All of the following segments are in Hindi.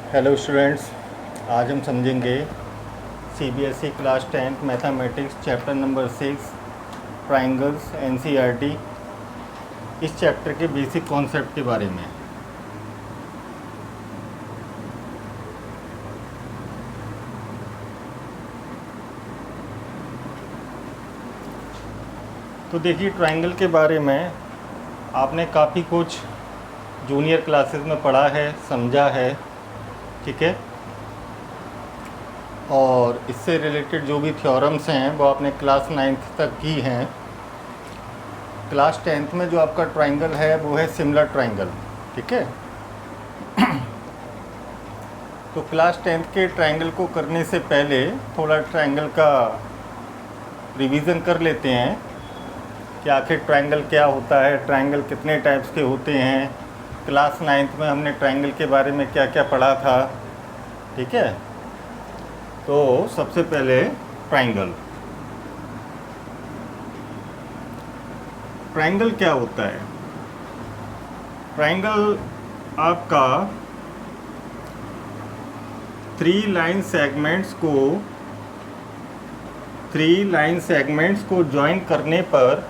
हेलो स्टूडेंट्स, आज हम समझेंगे CBSE class 10th mathematics chapter number 6 triangles NCERT. इस चैप्टर के बेसिक कॉन्सेप्ट के बारे में। तो देखिए, ट्राइंगल के बारे में आपने काफ़ी कुछ जूनियर क्लासेस में पढ़ा है, समझा है, ठीक है। और इससे रिलेटेड जो भी थ्योरम्स हैं वो आपने क्लास 9th तक की हैं। क्लास 10th में जो आपका ट्राइंगल है वो है सिमिलर ट्राइंगल, ठीक है। तो क्लास 10th के ट्राइंगल को करने से पहले थोड़ा ट्राइंगल का रिवीजन कर लेते हैं कि आखिर ट्राइंगल क्या होता है, ट्राइंगल कितने टाइप्स के होते हैं। क्लास 9th में हमने ट्राइंगल के बारे में क्या क्या पढ़ा था, ठीक है। तो सबसे पहले ट्राइंगल ट्राइंगल क्या होता है। ट्राइंगल आपका 3 लाइन सेगमेंट्स को जॉइन करने पर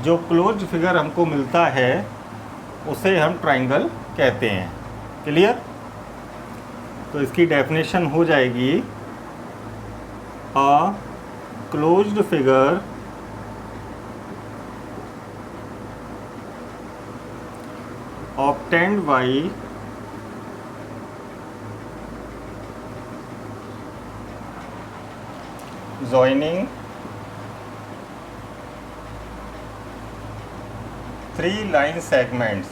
जो क्लोज फिगर हमको मिलता है उसे हम ट्राइंगल कहते हैं। क्लियर। तो इसकी डेफिनेशन हो जाएगी, a closed figure obtained by joining 3 line segments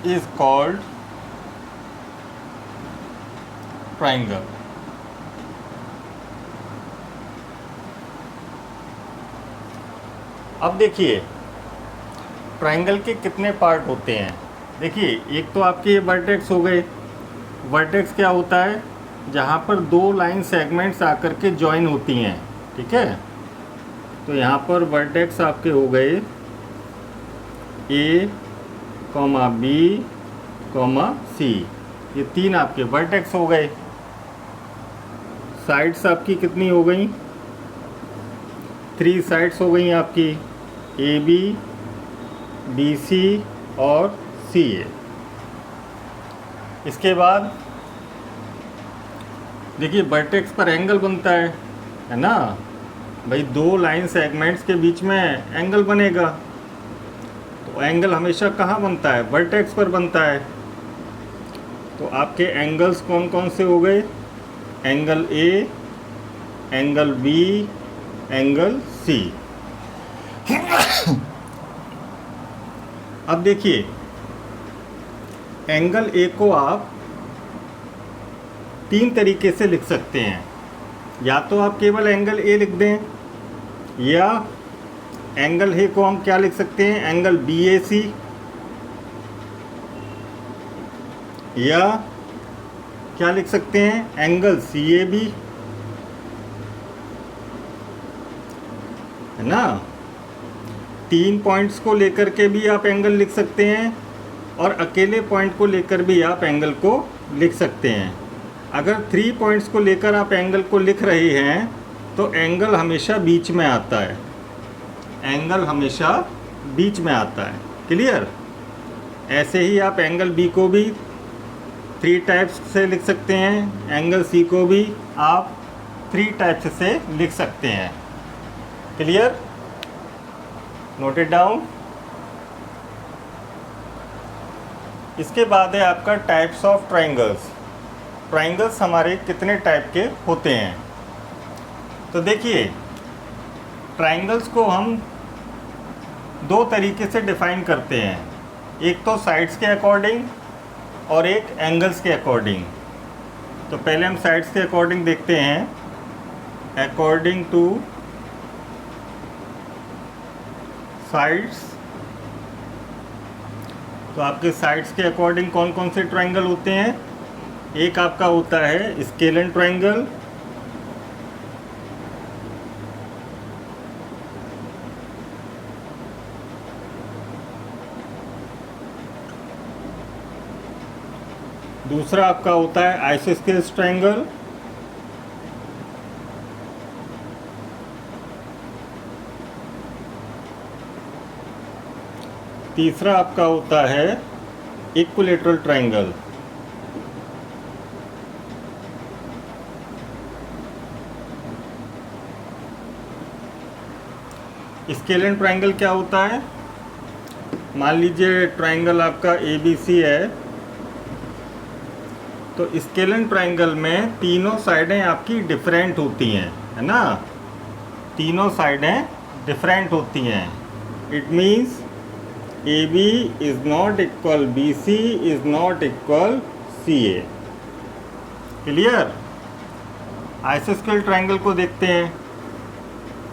is called triangle। अब देखिए, ट्राइंगल के कितने पार्ट होते हैं। देखिए, एक तो आपके ये वर्टेक्स हो गए। वर्टेक्स क्या होता है, जहाँ पर 2 लाइन सेगमेंट्स आकर के जॉइन होती हैं, ठीक है। तो यहाँ पर वर्टेक्स आपके हो गए ए कॉमा बी कॉमा सी, ये 3 आपके वर्टेक्स हो गए। साइड्स आपकी कितनी हो गई, 3 साइड्स हो गई आपकी, ए बी, बी सी और सी ए। इसके बाद देखिए, वर्टेक्स पर एंगल बनता है ना भाई। 2 लाइन सेगमेंट्स के बीच में एंगल बनेगा, तो एंगल हमेशा कहाँ बनता है, वर्टेक्स पर बनता है। तो आपके एंगल्स कौन कौन से हो गए, angle A, angle B, angle C. अब देखिए, एंगल ए को आप 3 तरीके से लिख सकते हैं। या तो आप केवल एंगल ए लिख दें, या एंगल ए को हम क्या लिख सकते हैं, एंगल बी ए सी, या क्या लिख सकते हैं, एंगल सी ए बी, है ना। 3 पॉइंट्स को लेकर के भी आप एंगल लिख सकते हैं, और अकेले पॉइंट को लेकर भी आप एंगल को लिख सकते हैं। अगर 3 पॉइंट्स को लेकर आप एंगल को लिख रहे हैं तो एंगल हमेशा बीच में आता है, एंगल हमेशा बीच में आता है। क्लियर। ऐसे ही आप एंगल बी को भी 3 टाइप्स से लिख सकते हैं, एंगल सी को भी आप 3 टाइप्स से लिख सकते हैं। Clear, note it down. इसके बाद है आपका टाइप्स ऑफ ट्राइंगल्स। ट्राइंगल्स हमारे कितने टाइप के होते हैं। तो देखिए, ट्राइंगल्स को हम 2 तरीके से डिफाइन करते हैं, एक तो साइड्स के अकॉर्डिंग और एक एंगल्स के अकॉर्डिंग। तो पहले हम साइड्स के अकॉर्डिंग देखते हैं। अकॉर्डिंग टू साइड्स, तो आपके साइड्स के अकॉर्डिंग कौन कौन से ट्राइंगल होते हैं। एक आपका होता है स्केलन ट्राइंगल, दूसरा आपका होता है आइसोस्केल्स ट्रायंगल। तीसरा आपका होता है इक्विलैटरल ट्रायंगल। स्केलेन ट्रायंगल क्या होता है? मान लीजिए ट्रायंगल आपका ABC है, तो स्केलेन ट्रायंगल में तीनों साइडें आपकी डिफरेंट होती हैं, है ना? तीनों साइडें डिफरेंट होती हैं। It means AB is not equal BC is not equal CA। Clear? आइसोस्केल ट्रायंगल को देखते हैं।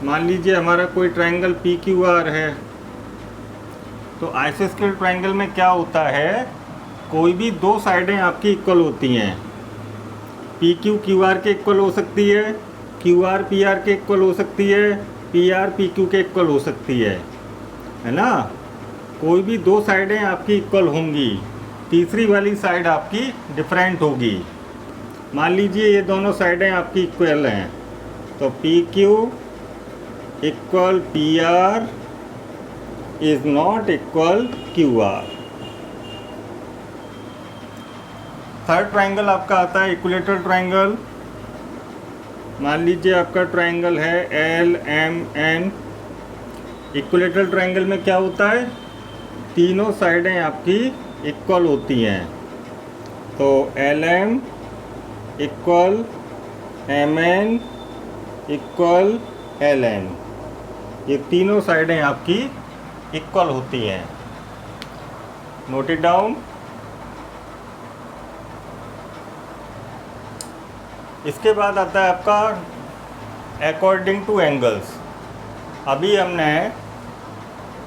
मान लीजिए हमारा कोई ट्रायंगल PQR है, तो आइसोस्केल ट्रायंगल में क्या होता है, कोई भी दो साइडें आपकी इक्वल होती हैं। PQ QR के इक्वल हो सकती है, QR PR के इक्वल हो सकती है, PR PQ के इक्वल हो सकती है ना? कोई भी दो साइडें आपकी इक्वल होंगी, तीसरी वाली साइड आपकी डिफरेंट होगी। मान लीजिए ये दोनों साइडें आपकी इक्वल हैं, तो PQ equal PR is not equal QR। Third triangle आपका आता है इक्विलैटरल ट्रायंगल। मान लीजिए आपका ट्रायंगल है LMN। इक्विलैटरल ट्रायंगल में क्या होता है, तीनों साइडें आपकी इक्वल होती हैं, तो LM equal MN equal LN, ये तीनों साइडें आपकी इक्वल होती हैं। Note it down. इसके बाद आता है आपका अकॉर्डिंग टू एंगल्स। अभी हमने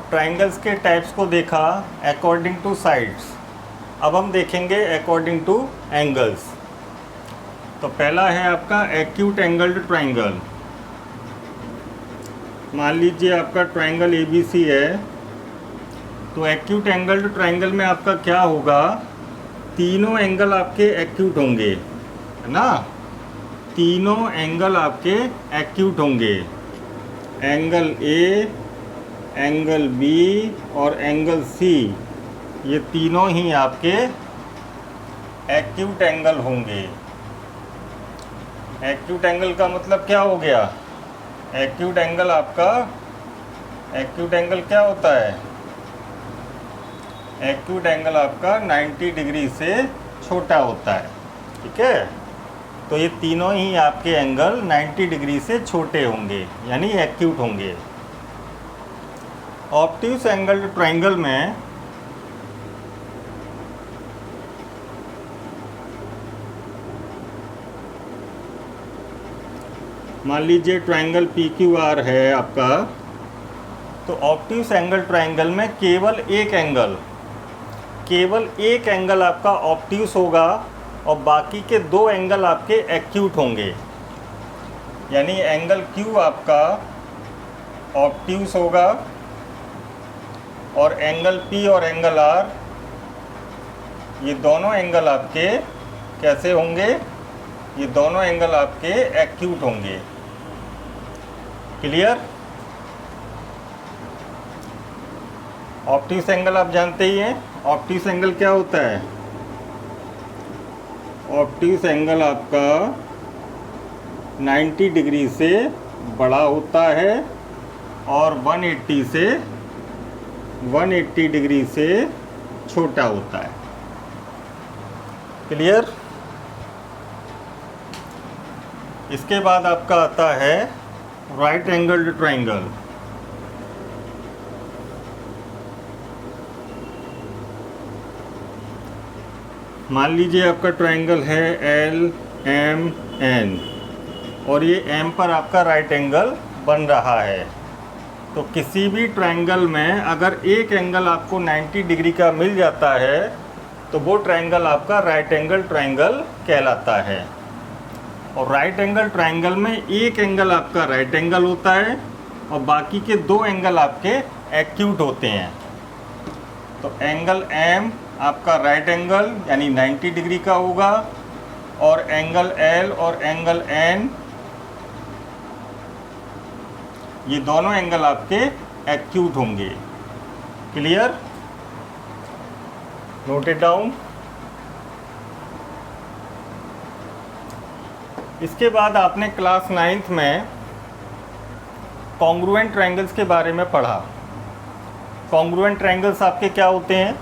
ट्रायंगल्स के टाइप्स को देखा अकॉर्डिंग टू साइड्स, अब हम देखेंगे अकॉर्डिंग टू एंगल्स। तो पहला है आपका एक्यूट एंगल्ड ट्रायंगल। मान लीजिए आपका ट्रायंगल ABC है, तो एक्यूट एंगल्ड ट्रायंगल में आपका क्या होगा, तीनों एंगल आपके एक्यूट होंगे, है ना? तीनों एंगल आपके एक्यूट होंगे, एंगल A, एंगल B और एंगल C, ये तीनों ही आपके एक्यूट एंगल होंगे। एक्यूट एंगल का मतलब क्या हो गया, एक्यूट एंगल आपका, एक्यूट एंगल क्या होता है, एक्यूट एंगल आपका 90 डिग्री से छोटा होता है, ठीक है? तो ये तीनों ही आपके एंगल 90 डिग्री से छोटे होंगे, यानी एक्यूट होंगे। ऑब्ट्यूस एंगल ट्रायंगल में मान लीजिए ट्रायंगल PQR है आपका, तो ऑब्ट्यूस एंगल ट्रायंगल में केवल एक एंगल आपका ऑब्ट्यूस होगा और बाकी के दो एंगल आपके एक्यूट होंगे, यानी एंगल Q आपका ऑब्ट्यूस होगा और एंगल P और एंगल R, ये दोनों एंगल आपके कैसे होंगे, ये दोनों एंगल आपके एक्यूट होंगे। क्लियर? ऑब्ट्यूस एंगल आप जानते ही हैं। ऑब्ट्यूस एंगल क्या होता है, ऑब्ट्यूस एंगल आपका 90 डिग्री से बड़ा होता है और 180 डिग्री से छोटा होता है। क्लियर? इसके बाद आपका आता है राइट एंगल्ड ट्रायंगल। मान लीजिए आपका ट्रायंगल है LMN और ये M पर आपका राइट एंगल बन रहा है, तो किसी भी ट्रायंगल में अगर एक एंगल आपको 90 डिग्री का मिल जाता है तो वो ट्रायंगल आपका राइट एंगल ट्रायंगल कहलाता है। और राइट एंगल ट्रायंगल में एक एंगल आपका राइट एंगल होता है और बाकी के दो एंगल आपके एक्यूट होते हैं। तो एंगल M आपका राइट एंगल यानी 90 डिग्री का होगा, और एंगल L और एंगल N ये दोनों एंगल आपके एक्यूट होंगे। क्लियर? Note it down. इसके बाद आपने क्लास 9th में कॉन्ग्रुएंट ट्रायंगल्स के बारे में पढ़ा। कॉन्ग्रुएंट ट्रायंगल्स आपके क्या होते हैं?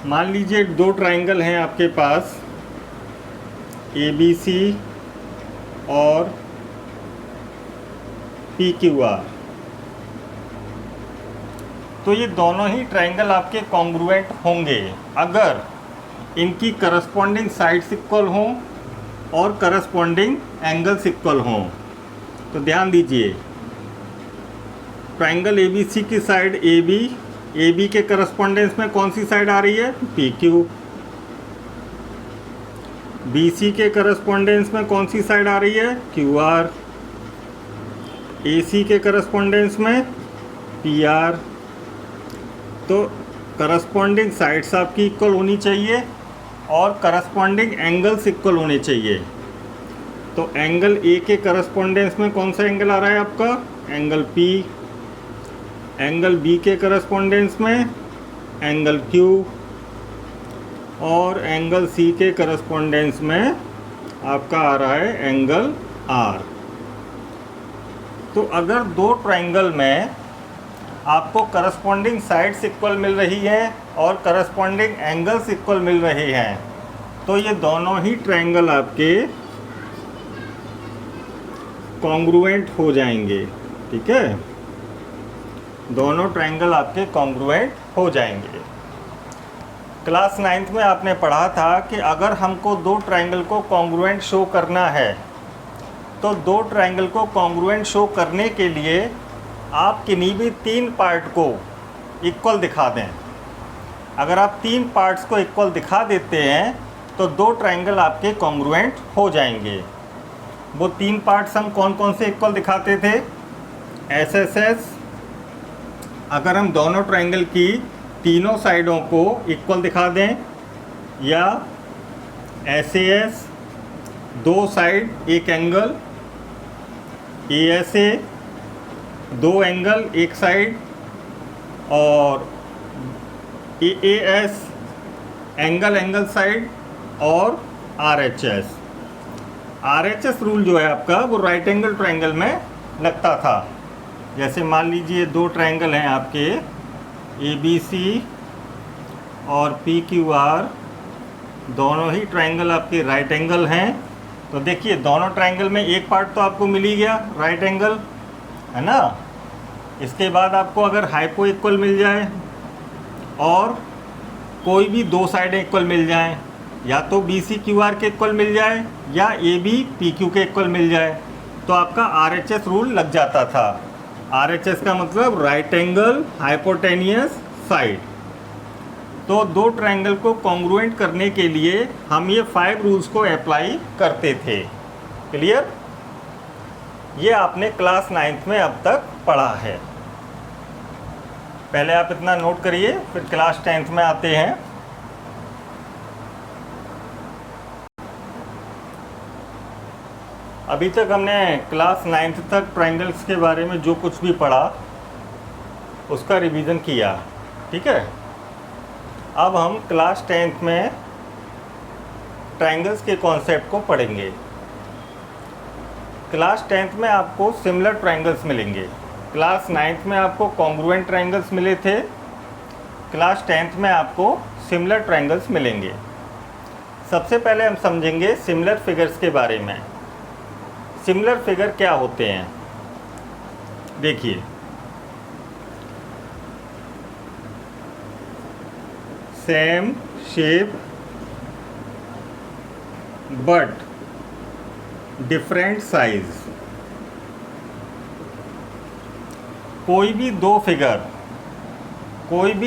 मान लीजिए दो ट्रायंगल हैं आपके पास, ABC और PQR। तो ये दोनों ही ट्रायंगल आपके कॉन्ग्रुएंट होंगे अगर इनकी करस्पॉन्डिंग साइड्स इक्वल हों और करस्पॉन्डिंग एंगल्स इक्वल हों। तो ध्यान दीजिए, ट्रायंगल ABC की साइड AB के करस्पॉन्डेंस में कौन सी साइड आ रही है? PQ। BC के करस्पॉन्डेंस में कौन सी साइड आ रही है? QR। AC के करस्पॉन्डेंस में PR। तो करस्पॉन्डिंग साइड्स आपकी इक्वल होनी चाहिए और करस्पॉन्डिंग एंगल्स इक्वल होने चाहिए। तो एंगल A के करस्पॉन्डेंस में कौन सा एंगल आ रहा है आपका? Angle P। एंगल B के करस्पॉन्डेंस में एंगल Q, और एंगल C के करस्पॉन्डेंस में आपका आ रहा है एंगल R। तो अगर दो ट्रायंगल में आपको करस्पॉन्डिंग साइड्स इक्वल मिल रही हैं और करस्पॉन्डिंग एंगल्स इक्वल मिल रहे हैं, तो ये दोनों ही ट्रायंगल आपके कॉन्ग्रुएंट हो जाएंगे। ठीक है, दोनों ट्रायंगल आपके कॉन्ग्रुएंट हो जाएंगे। क्लास 9th में आपने पढ़ा था कि अगर हमको दो ट्रायंगल को कॉन्ग्रुएंट शो करना है तो दो ट्रायंगल को कॉन्ग्रुएंट शो करने के लिए आप किन्हीं भी तीन पार्ट को इक्वल दिखा दें। अगर आप तीन पार्ट्स को इक्वल दिखा देते हैं तो दो ट्रायंगल आपके कॉन्ग्रुएंट हो जाएंगे। वो तीन पार्ट्स हम कौन कौन से इक्वल दिखाते थे? SSS, अगर हम दोनों ट्रायंगल की तीनों साइडों को इक्वल दिखा दें, या SAS, दो साइड एक एंगल, ASA, दो एंगल एक साइड, और AAS, एंगल साइड, और RHS रूल जो है आपका वो राइट एंगल ट्रायंगल में लगता था। जैसे मान लीजिए दो ट्रायंगल हैं आपके ABC और PQR, दोनों ही ट्रायंगल आपके राइट एंगल हैं। तो देखिए दोनों ट्रायंगल में एक पार्ट तो आपको मिल ही गया, राइट एंगल, है ना। इसके बाद आपको अगर हाइपो इक्वल मिल जाए और कोई भी दो साइडें इक्वल मिल जाएं, या तो BC QR के इक्वल मिल जाए या AB PQ के इक्वल मिल जाए, तो आपका RHS रूल लग जाता था। RHS का मतलब राइट एंगल हाइपोटेनियस साइड। तो दो ट्रायंगल को कॉन्ग्रुएंट करने के लिए हम ये 5 रूल्स को अप्लाई करते थे। क्लियर? ये आपने क्लास 9th में अब तक पढ़ा है। पहले आप इतना नोट करिए, फिर क्लास 10th में आते हैं। अभी तक हमने क्लास 9th तक ट्रायंगल्स के बारे में जो कुछ भी पढ़ा उसका रिवीजन किया। ठीक है, अब हम क्लास 10th में ट्रायंगल्स के कॉन्सेप्ट को पढ़ेंगे। क्लास 10th में आपको सिमिलर ट्रायंगल्स मिलेंगे। क्लास 9th में आपको कॉन्ग्रुएंट ट्रायंगल्स मिले थे, क्लास 10th में आपको सिमिलर ट्रायंगल्स मिलेंगे। सबसे पहले हम समझेंगे सिमिलर फिगर्स के बारे में। सिमिलर फिगर क्या होते हैं? देखिए, same shape but different size. कोई भी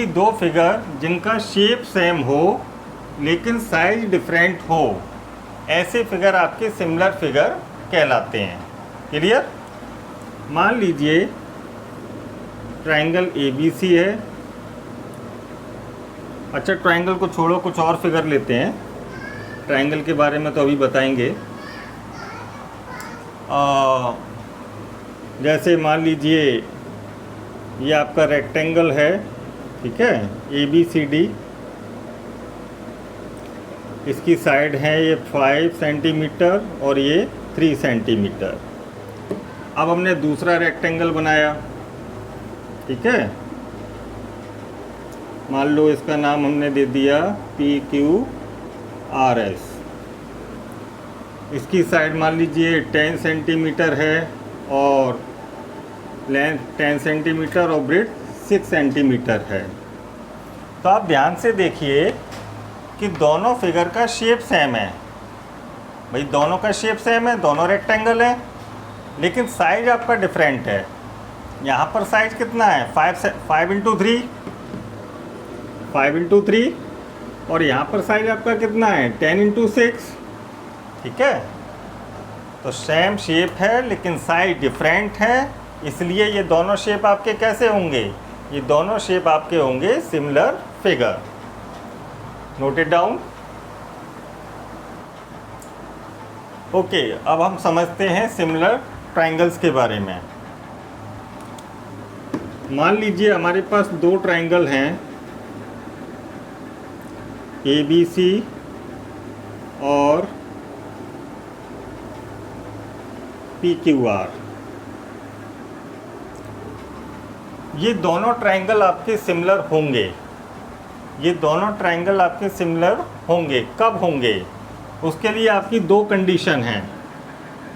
दो फिगर जिनका शेप सेम हो लेकिन साइज डिफरेंट हो, ऐसे फिगर आपके सिमिलर फिगर कहलाते हैं। क्लियर? मान लीजिए ट्रायंगल ABC है। अच्छा, ट्रायंगल को छोड़ो, कुछ और फिगर लेते हैं। ट्रायंगल के बारे में तो अभी बताएंगे। जैसे मान लीजिए ये आपका रेक्टेंगल है, ठीक है, ABCD। इसकी साइड है ये 5 सेंटीमीटर और ये 3 सेंटीमीटर। अब हमने दूसरा रेक्टेंगल बनाया, ठीक है। मान लो इसका नाम हमने दे दिया PQRS। इसकी साइड मान लीजिए 10 सेंटीमीटर है और लेंथ 10 सेंटीमीटर और ब्रेड्थ 6 सेंटीमीटर है। तो आप ध्यान से देखिए कि दोनों फिगर का शेप सेम है। भाई दोनों का शेप सेम है, दोनों रेक्टेंगल है, लेकिन साइज आपका डिफरेंट है। यहाँ पर साइज कितना है? 5 इंटू 3 और यहाँ पर साइज आपका कितना है? 10 इंटू 6। ठीक है, तो सेम शेप है लेकिन साइज डिफरेंट है, इसलिए ये दोनों शेप आपके कैसे होंगे? ये दोनों शेप आपके होंगे similar figure. Note it down. Okay, अब हम समझते हैं सिमिलर ट्रायंगल्स के बारे में। मान लीजिए हमारे पास दो ट्रायंगल हैं, ABC और PQR। ये दोनों ट्रायंगल आपके सिमिलर होंगे। ये दोनों ट्रायंगल आपके सिमिलर होंगे। कब होंगे? उसके लिए आपकी दो कंडीशन हैं।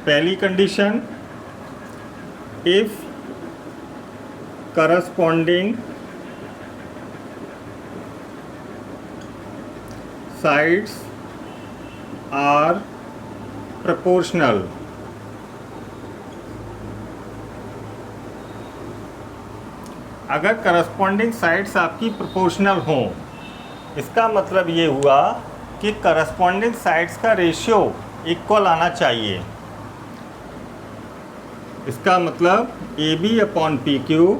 पहली condition, if corresponding sides are proportional. अगर करस्पॉन्डिंग साइड्स आपकी प्रोपोर्शनल हों, इसका मतलब ये हुआ कि करस्पॉन्डिंग साइड्स का रेशियो इक्वल आना चाहिए। इसका मतलब AB अपॉन PQ,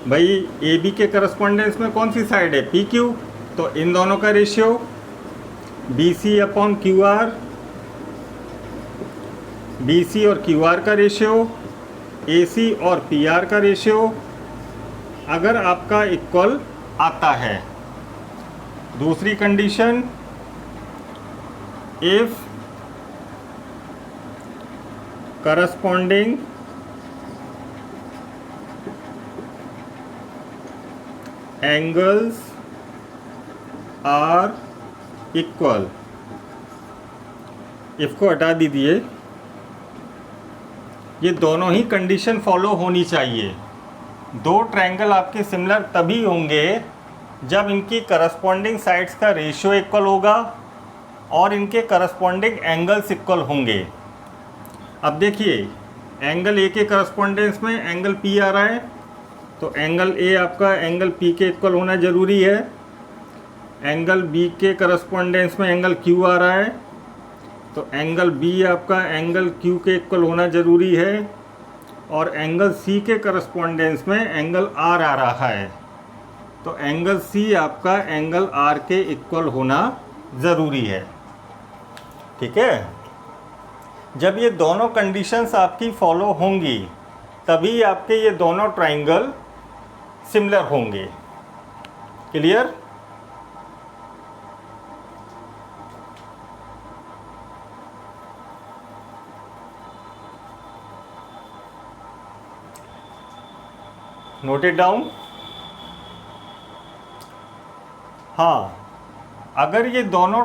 भाई AB के करस्पॉन्डेंस में कौन सी साइड है? PQ, तो इन दोनों का ratio BC upon QR, BC और QR का रेशियो, AC और PR का रेशियो अगर आपका इक्वल आता है। दूसरी condition, if corresponding angles are equal. If को हटा दीजिए, ये दोनों ही कंडीशन फॉलो होनी चाहिए। दो ट्रायंगल आपके सिमिलर तभी होंगे जब इनकी करस्पॉन्डिंग साइड्स का रेशियो इक्वल होगा और इनके करस्पॉन्डिंग एंगल्स इक्वल होंगे। अब देखिए, एंगल A के करस्पॉन्डेंस में एंगल P आ रहा है, तो एंगल A आपका एंगल P के इक्वल होना ज़रूरी है। एंगल B के करस्पॉन्डेंस में एंगल Q आ रहा है, तो एंगल B आपका एंगल Q के इक्वल होना ज़रूरी है। और एंगल C के करस्पॉन्डेंस में एंगल R आ रहा है, तो एंगल C आपका एंगल R के इक्वल होना ज़रूरी है। ठीक है, जब ये दोनों कंडीशंस आपकी फॉलो होंगी तभी आपके ये दोनों ट्रायंगल सिमिलर होंगे। क्लियर? Note it down. हाँ, अगर ये दोनों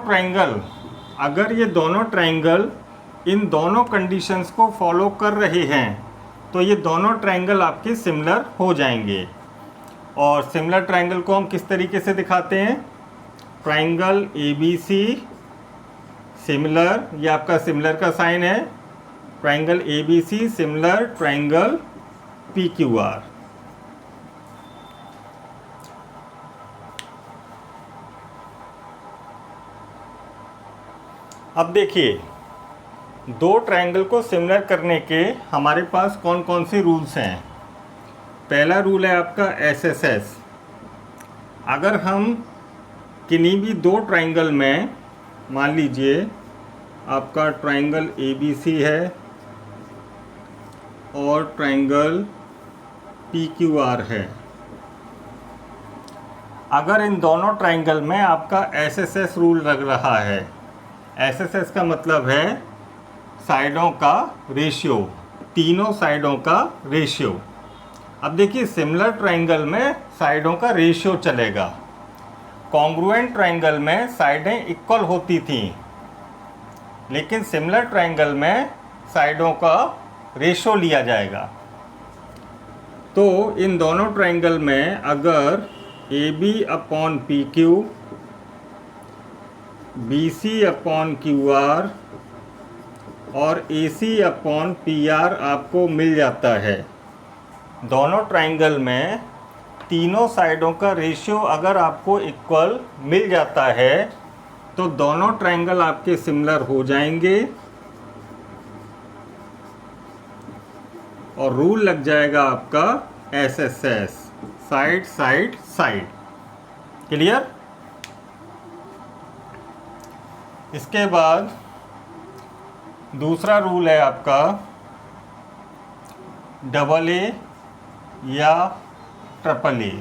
ट्रायंगल इन दोनों कंडीशंस को फॉलो कर रहे हैं तो ये दोनों ट्रायंगल आपके सिमिलर हो जाएंगे। और सिमिलर ट्रायंगल को हम किस तरीके से दिखाते हैं? ट्रायंगल ABC सिमिलर, ये आपका सिमिलर का साइन है। Triangle ABC similar triangle PQR। अब देखिए, दो ट्रायंगल को सिमिलर करने के हमारे पास कौन कौन से रूल्स हैं। पहला रूल है आपका SSS। अगर हम किन्हीं भी दो ट्रायंगल में, मान लीजिए आपका ट्रायंगल ABC है और ट्रायंगल PQR है, अगर इन दोनों ट्रायंगल में आपका SSS रूल लग रहा है, SSS का मतलब है साइडों का रेशियो, तीनों साइडों का रेशियो। अब देखिए, सिमिलर ट्रायंगल में साइडों का रेशियो चलेगा। कॉन्ग्रुएंट ट्रायंगल में साइडें इक्वल होती थी, लेकिन सिमिलर ट्रायंगल में साइडों का रेशियो लिया जाएगा। तो इन दोनों ट्रायंगल में अगर AB/PQ, BC/QR और AC/PR आपको मिल जाता है, दोनों ट्रायंगल में तीनों साइडों का रेशियो अगर आपको इक्वल मिल जाता है, तो दोनों ट्रायंगल आपके सिमिलर हो जाएंगे और रूल लग जाएगा आपका SSS, side side side. Clear? इसके बाद दूसरा रूल है आपका AA या AAA,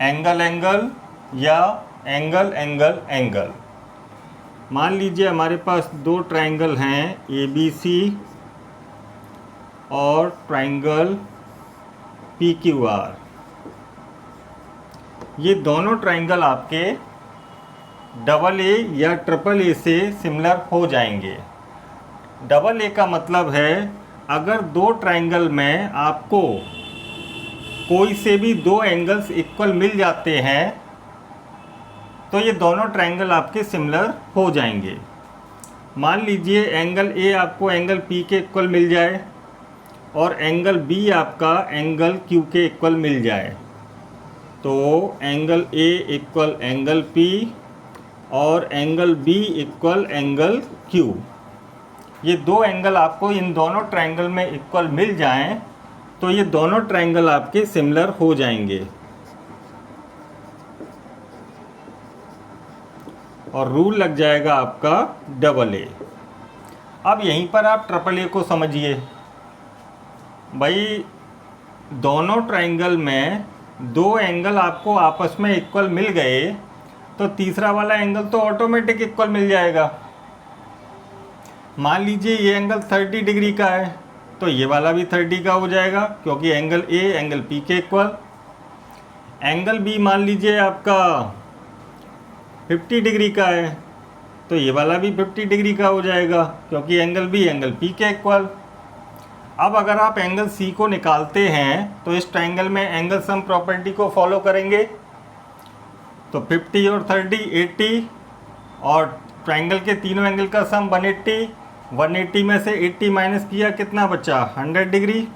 एंगल एंगल या एंगल एंगल एंगल। मान लीजिए हमारे पास दो ट्रायंगल हैं ABC और ट्रायंगल PQR। ये दोनों ट्रायंगल आपके AA या AAA से सिमिलर हो जाएंगे। AA का मतलब है अगर दो ट्रायंगल में आपको कोई से भी दो एंगल्स इक्वल मिल जाते हैं, तो ये दोनों ट्रायंगल आपके सिमिलर हो जाएंगे। मान लीजिए एंगल A आपको एंगल P के इक्वल मिल जाए और एंगल B आपका एंगल Q के इक्वल मिल जाए, तो angle A equal angle P और angle B equal angle Q। ये दो एंगल आपको इन दोनों ट्रायंगल में इक्वल मिल जाएं, तो ये दोनों ट्रायंगल आपके सिमिलर हो जाएंगे और रूल लग जाएगा आपका AA। अब यहीं पर आप AAA को समझिए। भाई, दोनों ट्रायंगल में दो एंगल आपको आपस में इक्वल मिल गए, तो तीसरा वाला एंगल तो ऑटोमेटिक इक्वल मिल जाएगा। मान लीजिए ये एंगल 30 डिग्री का है, तो ये वाला भी 30 का हो जाएगा, क्योंकि एंगल A एंगल P के इक्वल। एंगल B मान लीजिए आपका 50 डिग्री का है, तो ये वाला भी 50 डिग्री का हो जाएगा, क्योंकि एंगल B एंगल P के इक्वल। अब अगर आप एंगल C को निकालते हैं, तो इस ट्रायंगल में एंगल सम प्रॉपर्टी को फॉलो करेंगे, तो 50 और 30 80, और ट्रायंगल के तीनों एंगल का सम 180। 180 में से 80 माइनस किया, कितना बचा? 100 डिग्री,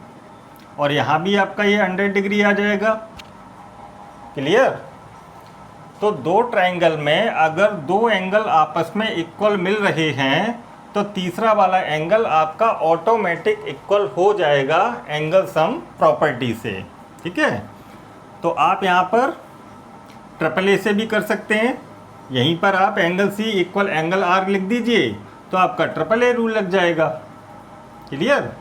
और यहाँ भी आपका ये 100 डिग्री आ जाएगा। क्लियर? तो दो ट्रायंगल में अगर दो एंगल आपस में इक्वल मिल रहे हैं, तो तीसरा वाला एंगल आपका ऑटोमेटिक इक्वल हो जाएगा एंगल सम प्रॉपर्टी से। ठीक है? तो आप यहाँ पर AAA से भी कर सकते हैं। यहीं पर आप angle C equal angle R लिख दीजिए, तो आपका AAA रूल लग जाएगा। क्लियर?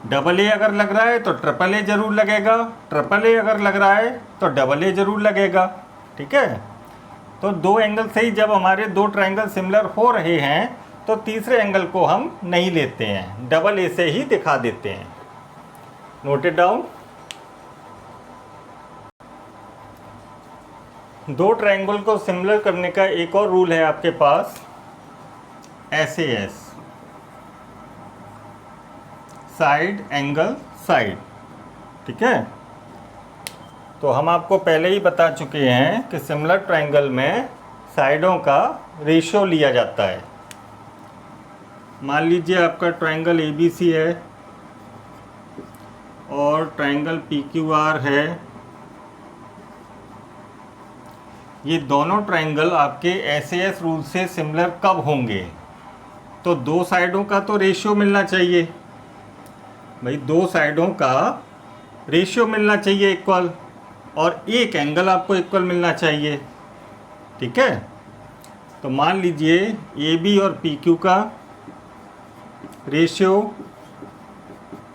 AA अगर लग रहा है तो AAA जरूर लगेगा, AAA अगर लग रहा है तो AA जरूर लगेगा। ठीक है? तो दो एंगल से ही जब हमारे दो ट्रायंगल सिमिलर हो रहे हैं, तो तीसरे एंगल को हम नहीं लेते हैं, AA से ही दिखा देते हैं। Note it down. दो ट्रायंगल को सिमिलर करने का एक और रूल है आपके पास, SAS, साइड एंगल साइड। ठीक है? तो हम आपको पहले ही बता चुके हैं कि सिमिलर ट्रायंगल में साइडों का रेशियो लिया जाता है। मान लीजिए आपका ट्रायंगल ABC है और ट्रायंगल PQR है। ये दोनों ट्राइंगल आपके SAS रूल से सिमिलर कब होंगे? तो दो साइडों का तो रेशियो मिलना चाहिए भाई, दो साइडों का रेशियो मिलना चाहिए इक्वल, और एक एंगल आपको इक्वल मिलना चाहिए। ठीक है, तो मान लीजिए AB और PQ का रेशियो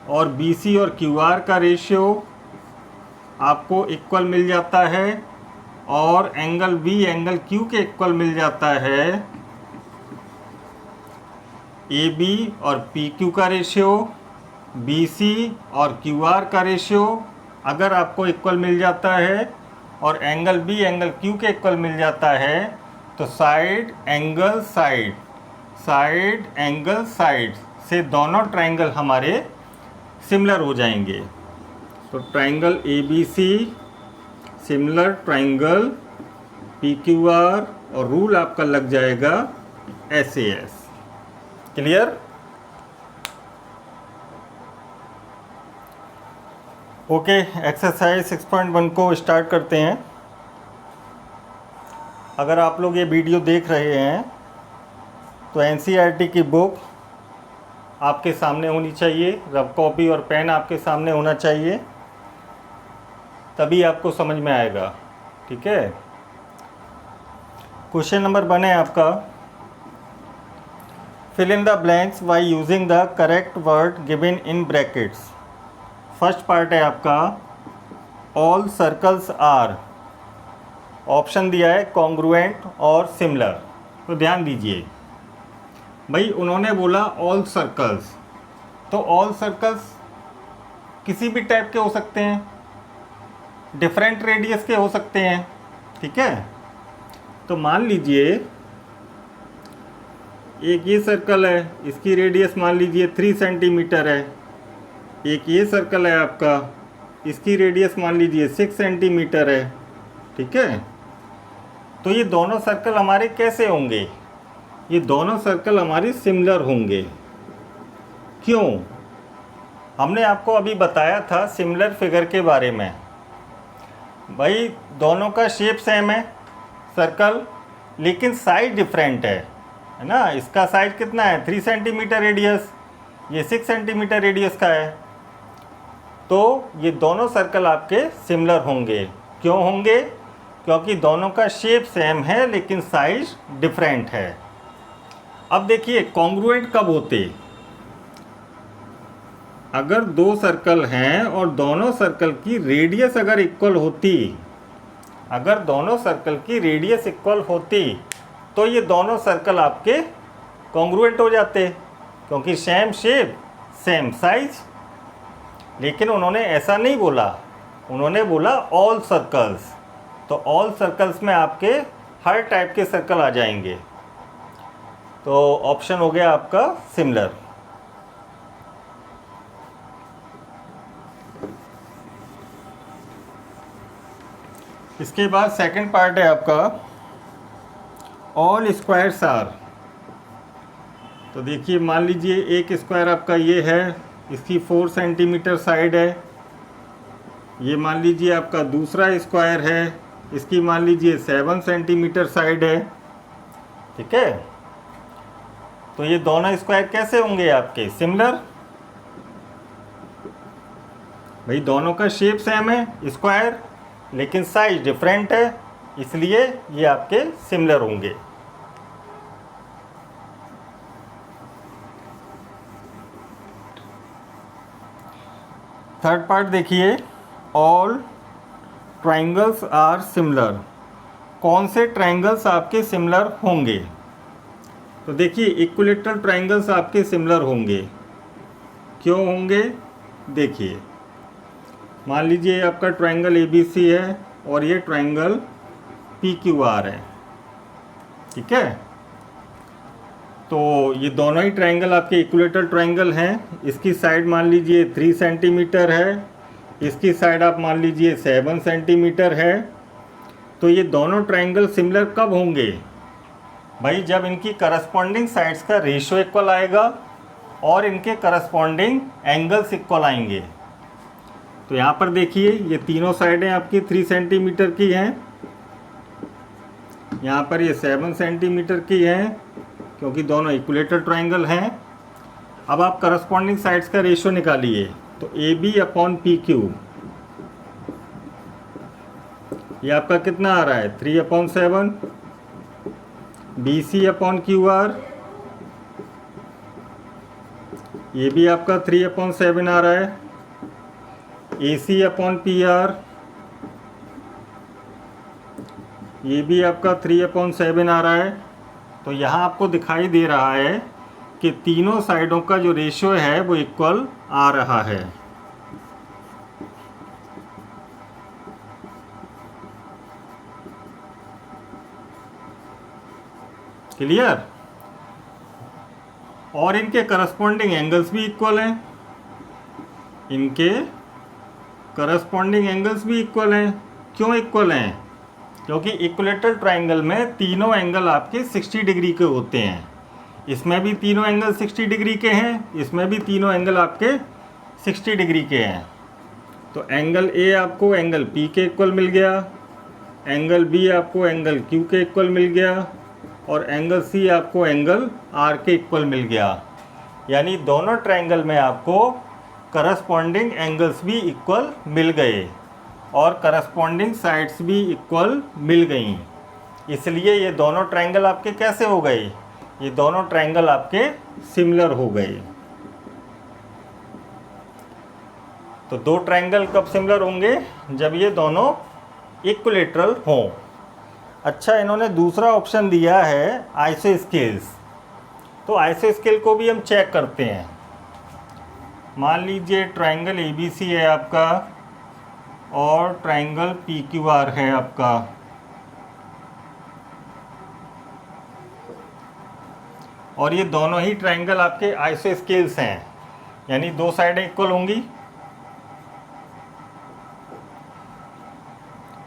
और BC और QR का रेशियो आपको इक्वल मिल जाता है, और एंगल B एंगल Q के इक्वल मिल जाता है। AB और PQ का रेशियो, BC और QR का रेशियो अगर आपको इक्वल मिल जाता है, और एंगल B एंगल Q के इक्वल मिल जाता है, तो side angle side, side angle side से दोनों ट्राइंगल हमारे सिमिलर हो जाएंगे। तो triangle ABC similar triangle PQR, और रूल आपका लग जाएगा SAS। क्लियर? ओके, एक्सरसाइज 6.1 को स्टार्ट करते हैं। अगर आप लोग ये वीडियो देख रहे हैं तो NCERT की बुक आपके सामने होनी चाहिए, रफ कॉपी और पेन आपके सामने होना चाहिए, तभी आपको समझ में आएगा। ठीक है, क्वेश्चन नंबर 1 है आपका, fill in the blanks by using the correct word given in brackets. First part है आपका, ऑल सर्कल्स आर, ऑप्शन दिया है कॉन्ग्रुएंट और सिमिलर। तो ध्यान दीजिए भाई, उन्होंने बोला ऑल सर्कल्स, तो ऑल सर्कल्स किसी भी टाइप के हो सकते हैं, डिफरेंट रेडियस के हो सकते हैं। ठीक है, तो मान लीजिए एक ये सर्कल है, इसकी रेडियस मान लीजिए 3 सेंटीमीटर है। एक ये सर्कल है आपका, इसकी रेडियस मान लीजिए 6 सेंटीमीटर है। ठीक है, तो ये दोनों सर्कल हमारे कैसे होंगे? ये दोनों सर्कल हमारे सिमिलर होंगे। क्यों? हमने आपको अभी बताया था सिमिलर फिगर के बारे में। भाई दोनों का शेप सेम है सर्कल, लेकिन साइज डिफरेंट है ना। इसका साइज कितना है? 3 सेंटीमीटर रेडियस, ये 6 सेंटीमीटर रेडियस का है। तो ये दोनों सर्कल आपके सिमिलर होंगे। क्यों होंगे? क्योंकि दोनों का शेप सेम है लेकिन साइज डिफरेंट है। अब देखिए कॉन्ग्रुएंट कब होते? अगर दो सर्कल हैं और दोनों सर्कल की रेडियस अगर इक्वल होती, अगर दोनों सर्कल की रेडियस इक्वल होती तो ये दोनों सर्कल आपके कॉन्ग्रुएंट हो जाते, क्योंकि सेम शेप सेम साइज। लेकिन उन्होंने ऐसा नहीं बोला, उन्होंने बोला ऑल सर्कल्स। तो ऑल सर्कल्स में आपके हर टाइप के सर्कल आ जाएंगे। तो ऑप्शन हो गया आपका सिमिलर। इसके बाद सेकंड पार्ट है आपका, ऑल स्क्वायर्स आर। तो देखिए मान लीजिए एक स्क्वायर आपका ये है, इसकी 4 सेंटीमीटर साइड है। ये मान लीजिए आपका दूसरा स्क्वायर है, इसकी मान लीजिए 7 सेंटीमीटर साइड है। ठीक है, तो ये दोनों स्क्वायर कैसे होंगे आपके? सिमिलर। भाई दोनों का शेप सेम है स्क्वायर, लेकिन साइज डिफरेंट है, इसलिए ये आपके सिमिलर होंगे। थर्ड पार्ट देखिए, ऑल ट्राइंगल्स आर सिमिलर। कौन से ट्राइंगल्स आपके सिमिलर होंगे? तो देखिए इक्विलेटरल ट्राइंगल्स आपके सिमिलर होंगे। क्यों होंगे? देखिए मान लीजिए आपका ट्राइंगल ABC है और ये ट्राइंगल PQR है। ठीक है, तो ये दोनों ही ट्राइंगल आपके इक्विलेटरल ट्राइंगल हैं। इसकी साइड मान लीजिए 3 सेंटीमीटर है, इसकी साइड आप मान लीजिए 7 सेंटीमीटर है। तो ये दोनों ट्राइंगल सिमिलर कब होंगे? भाई जब इनकी करस्पॉन्डिंग साइड्स का रेशियो इक्वल आएगा और इनके करस्पॉन्डिंग एंगल्स इक्वल आएंगे। तो यहाँ पर देखिए ये तीनों साइडें आपकी 3 सेंटीमीटर की हैं। यहाँ पर ये 7 सेंटीमीटर की है क्योंकि दोनों इक्विलेटरल ट्रायंगल हैं। अब आप करस्पॉन्डिंग साइड्स का रेशियो निकालिए। तो A B upon P Q, ये आपका कितना आ रहा है 3/7। B C upon Q R, ये भी आपका 3/7 आ रहा है। A C upon P R, ये भी आपका 3/7 आ रहा है। तो यहाँ आपको दिखाई दे रहा है कि तीनों साइडों का जो रेशियो है वो इक्वल आ रहा है। क्लियर? और इनके करस्पॉन्डिंग एंगल्स भी इक्वल हैं। इनके करस्पॉन्डिंग एंगल्स भी इक्वल हैं। क्यों इक्वल हैं? क्योंकि इक्विलेटरल ट्रायंगल में तीनों एंगल आपके 60 डिग्री के होते हैं। इसमें भी तीनों एंगल 60 डिग्री के हैं, इसमें भी तीनों एंगल आपके 60 डिग्री के हैं। तो एंगल ए आपको एंगल पी के इक्वल मिल गया, एंगल बी आपको एंगल क्यू के इक्वल मिल गया, और एंगल सी आपको एंगल आर के इक्वल मिल गया। यानी दोनों ट्रायंगल में आपको करस्पॉन्डिंग एंगल्स भी इक्वल मिल गए और करस्पॉन्डिंग साइड्स भी इक्वल मिल गई। इसलिए ये दोनों ट्रायंगल आपके कैसे हो गए? ये दोनों ट्रायंगल आपके सिमिलर हो गए। तो दो ट्रायंगल कब सिमिलर होंगे? जब ये दोनों इक्विलेटरल हों। अच्छा, इन्होंने दूसरा ऑप्शन दिया है आइसोस्केल्स। तो आइसोस्केल को भी हम चेक करते हैं। मान लीजिए ट्रायंगल ABC है आपका और ट्रायंगल PQR है आपका। और ये दोनों ही ट्रायंगल आपके आइसोस्केल्स हैं, यानी दो साइडें इक्वल होंगी।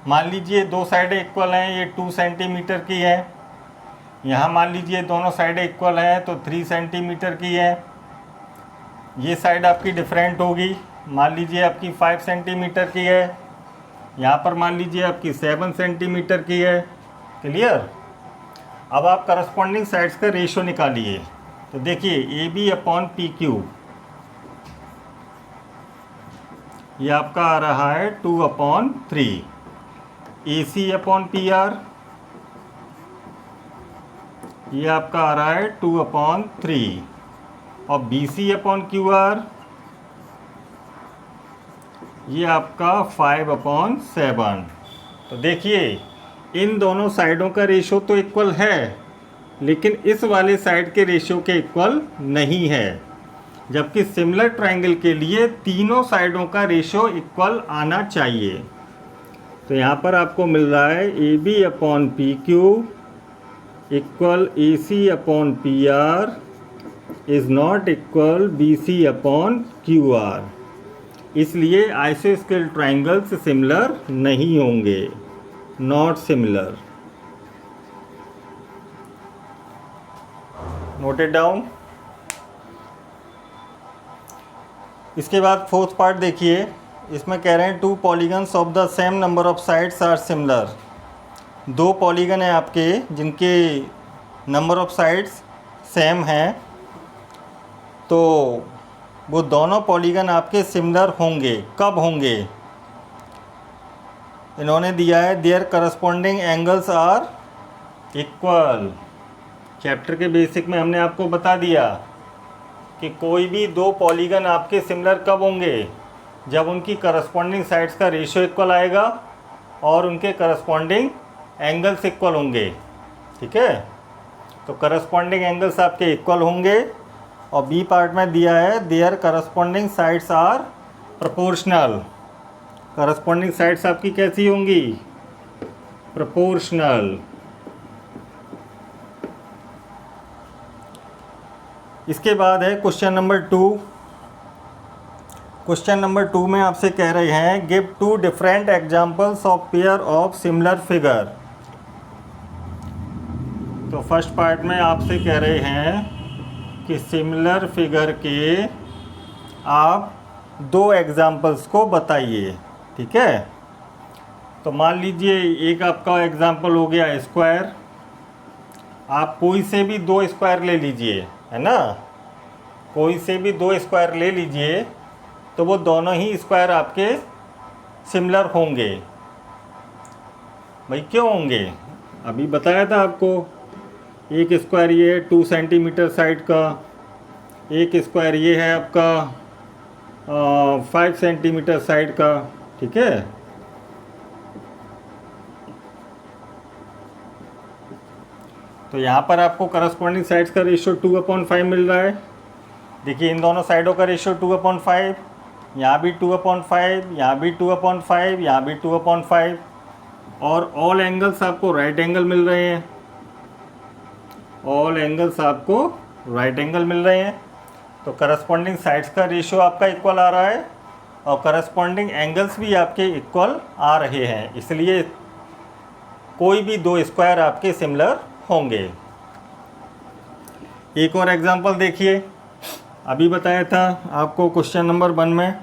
मान लीजिए दो साइडें इक्वल हैं, ये 2 सेंटीमीटर की है। यहाँ मान लीजिए दोनों साइडें इक्वल हैं तो 3 सेंटीमीटर की है। ये साइड आपकी डिफरेंट होगी, मान लीजिए आपकी 5 सेंटीमीटर की है। यहाँ पर मान लीजिए आपकी 7 सेंटीमीटर की है। क्लियर? अब आप करस्पॉन्डिंग साइड्स का रेशियो निकालिए। तो देखिए A B upon P Q, ये आपका आ रहा है 2/3। A C upon P R, ये आपका आ रहा है 2/3। और B C upon Q R, ये आपका 5/7। तो देखिए इन दोनों साइडों का रेशियो तो इक्वल है, लेकिन इस वाले साइड के रेशियो के इक्वल नहीं है। जबकि सिमिलर ट्रायंगल के लिए तीनों साइडों का रेशियो इक्वल आना चाहिए। तो यहाँ पर आपको मिल रहा है A B upon P Q equal A C upon P R is not equal B C upon Q R. इसलिए आइसोस्केल ट्रायंगल्स सिमिलर नहीं होंगे, नॉट सिमिलर। Noted down. इसके बाद फोर्थ पार्ट देखिए। इसमें कह रहे हैं 2 polygons of the same number of sides are similar. दो पॉलीगन हैं आपके जिनके नंबर ऑफ साइड्स सेम हैं, तो वो दोनों पॉलीगन आपके सिमिलर होंगे। कब होंगे? इन्होंने दिया है their corresponding angles are equal. Chapter के बेसिक में हमने आपको बता दिया कि कोई भी दो पॉलीगन आपके सिमिलर कब होंगे? जब उनकी करस्पॉन्डिंग साइड्स का रेशियो इक्वल आएगा और उनके करस्पॉन्डिंग एंगल्स इक्वल होंगे। ठीक है? तो करस्पॉन्डिंग एंगल्स आपके इक्वल होंगे। और बी पार्ट में दिया है their corresponding sides are proportional. Corresponding sides आपकी कैसी होंगी? प्रोपोर्शनल। इसके बाद है क्वेश्चन नंबर 2। क्वेश्चन नंबर 2 में आपसे कह रहे हैं give 2 different examples of pair of similar figure. तो फर्स्ट पार्ट में आपसे कह रहे हैं कि सिमिलर फिगर के आप 2 एग्जाम्पल्स को बताइए। ठीक है? तो मान लीजिए एक आपका एग्जाम्पल हो गया स्क्वायर, आप कोई से भी 2 स्क्वायर ले लीजिए, है ना, कोई से भी 2 स्क्वायर ले लीजिए तो वो दोनों ही स्क्वायर आपके सिमिलर होंगे। भाई क्यों होंगे? अभी बताया था आपको, एक स्क्वायर ये है 2 सेंटीमीटर साइड का, एक स्क्वायर ये है आपका 5 सेंटीमीटर साइड का, ठीक है। तो यहाँ पर आपको करस्पॉन्डिंग साइड्स का रेशियो 2/5 मिल रहा है। देखिए इन दोनों साइडों का रेशियो 2/5, यहाँ भी 2/5, यहाँ भी 2/5, यहाँ भी 2/5, और ऑल एंगल्स आपको राइट एंगल मिल रहे हैं, ऑल एंगल्स आपको राइट एंगल मिल रहे हैं। तो करस्पॉन्डिंग साइड्स का रेशियो आपका इक्वल आ रहा है और करस्पॉन्डिंग एंगल्स भी आपके इक्वल आ रहे हैं, इसलिए कोई भी 2 स्क्वायर आपके सिमिलर होंगे। एक और एग्जांपल देखिए, अभी बताया था आपको क्वेश्चन नंबर 1 में,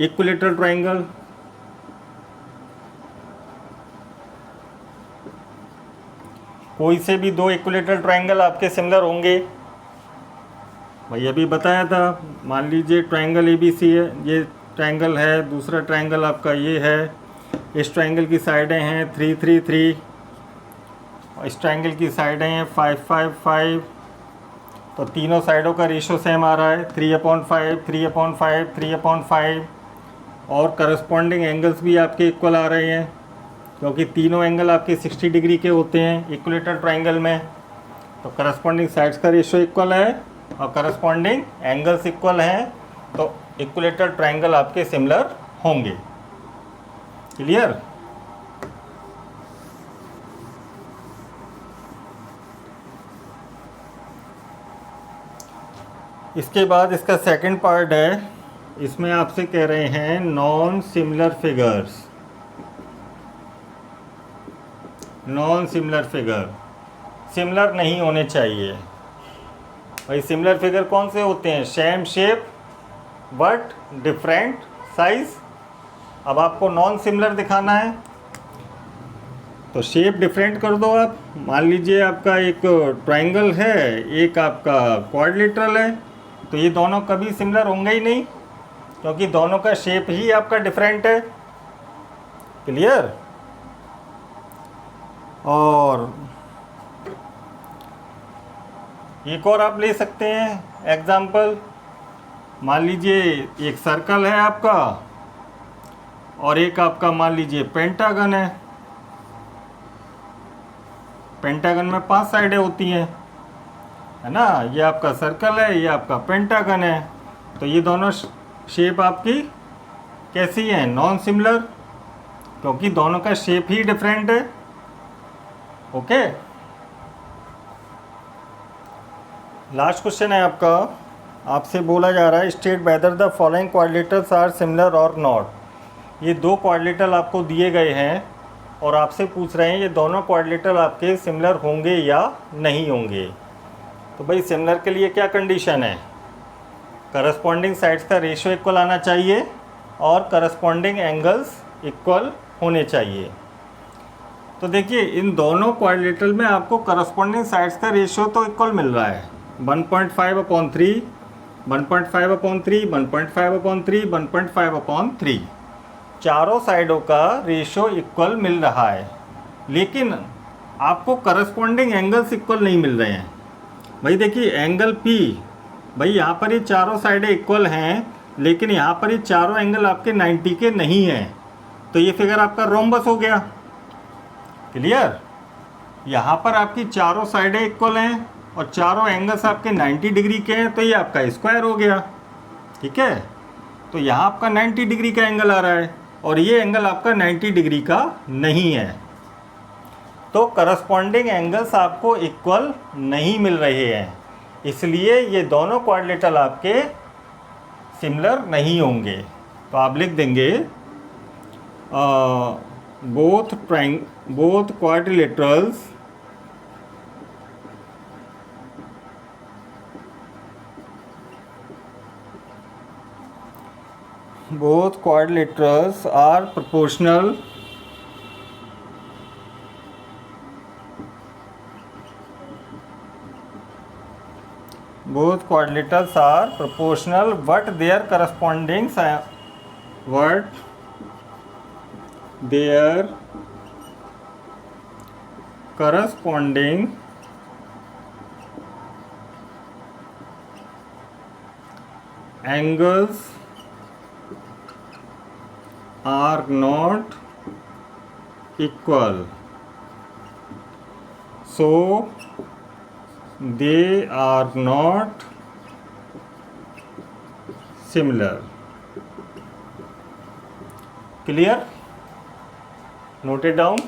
इक्विलेटरल ट्रायंगल, कोई से भी 2 इक्विलेटरल ट्रायंगल आपके सिमिलर होंगे। भाई अभी बताया था, मान लीजिए ट्रायंगल ABC है, ये ट्रायंगल है, दूसरा ट्रायंगल आपका ये है, इस ट्रायंगल की साइडें हैं 3, 3, 3, इस ट्रायंगल की साइडें हैं 5, 5, 5, तो तीनों साइडों का रेशियो सेम आ रहा है 3/5, 3/5, 3/5, और करस्पॉन्डिंग एंगल्स भी आपके इक्वल आ रहे हैं क्योंकि तीनों एंगल आपके 60 डिग्री के होते हैं इक्विलेटरल ट्रायंगल में। तो करस्पॉन्डिंग साइड्स का रेशियो इक्वल है और करस्पॉन्डिंग एंगल्स इक्वल हैं, तो इक्विलेटरल ट्रायंगल आपके सिमिलर होंगे। क्लियर? इसके बाद इसका सेकंड पार्ट है, इसमें आपसे कह रहे हैं non similar figures, non similar figure similar नहीं होने चाहिए। भाई सिमिलर फिगर कौन से होते हैं? Same shape but different size. अब आपको नॉन सिमिलर दिखाना है तो शेप डिफरेंट कर दो आप। मान लीजिए आपका एक ट्रायंगल है, एक आपका क्वाड्रिलेटरल है, तो ये दोनों कभी सिमिलर होंगे ही नहीं क्योंकि दोनों का शेप ही आपका डिफरेंट है। क्लियर? और एक और आप ले सकते हैं एग्जाम्पल, मान लीजिए एक सर्कल है आपका और एक आपका मान लीजिए पेंटागन है। पेंटागन में 5 साइडें होती हैं, है ना, ये आपका सर्कल है, ये आपका पेंटागन है, तो ये दोनों शेप आपकी कैसी हैं? नॉन सिमिलर, क्योंकि दोनों का शेप ही डिफरेंट है। ओके, लास्ट क्वेश्चन है आपका, आपसे बोला जा रहा है state whether the following quadrilaterals are similar और नॉट। ये 2 क्वाड्रिलेटरल आपको दिए गए हैं और आपसे पूछ रहे हैं ये दोनों क्वाड्रिलेटरल आपके सिमिलर होंगे या नहीं होंगे। तो भाई सिमिलर के लिए क्या कंडीशन है? करस्पॉन्डिंग साइड्स का रेशियो इक्वल आना चाहिए और करस्पॉन्डिंग एंगल्स इक्वल होने चाहिए। तो देखिए इन दोनों क्वाड्रिलेटरल में आपको करस्पॉन्डिंग साइड्स का रेशियो तो इक्वल मिल रहा है, 1.5/3, 1.5/3, 1.5/3, 1.5/3, चारों साइडों का रेशियो इक्वल मिल रहा है, लेकिन आपको करस्पॉन्डिंग एंगल्स इक्वल नहीं मिल रहे हैं। भाई देखिए एंगल P, भाई यहाँ पर ये चारों साइडें इक्वल हैं लेकिन यहाँ पर ये चारों एंगल आपके 90 के नहीं हैं, तो ये फिगर आपका रोम्बस हो गया। क्लियर? यहाँ पर आपकी चारों साइडें इक्वल हैं और चारों एंगल्स आपके 90 डिग्री के हैं, तो ये आपका स्क्वायर हो गया। ठीक है, तो यहाँ आपका 90 डिग्री का एंगल आ रहा है और ये एंगल आपका 90 डिग्री का नहीं है, तो करस्पॉन्डिंग एंगल्स आपको इक्वल नहीं मिल रहे हैं, इसलिए ये दोनों क्वाड्रिलेटरल आपके सिमिलर नहीं होंगे। तो आप लिख देंगे both quadrilaterals are proportional both quadrilaterals are proportional but their corresponding angles are not equal, so they are not similar. Clear? Note it down.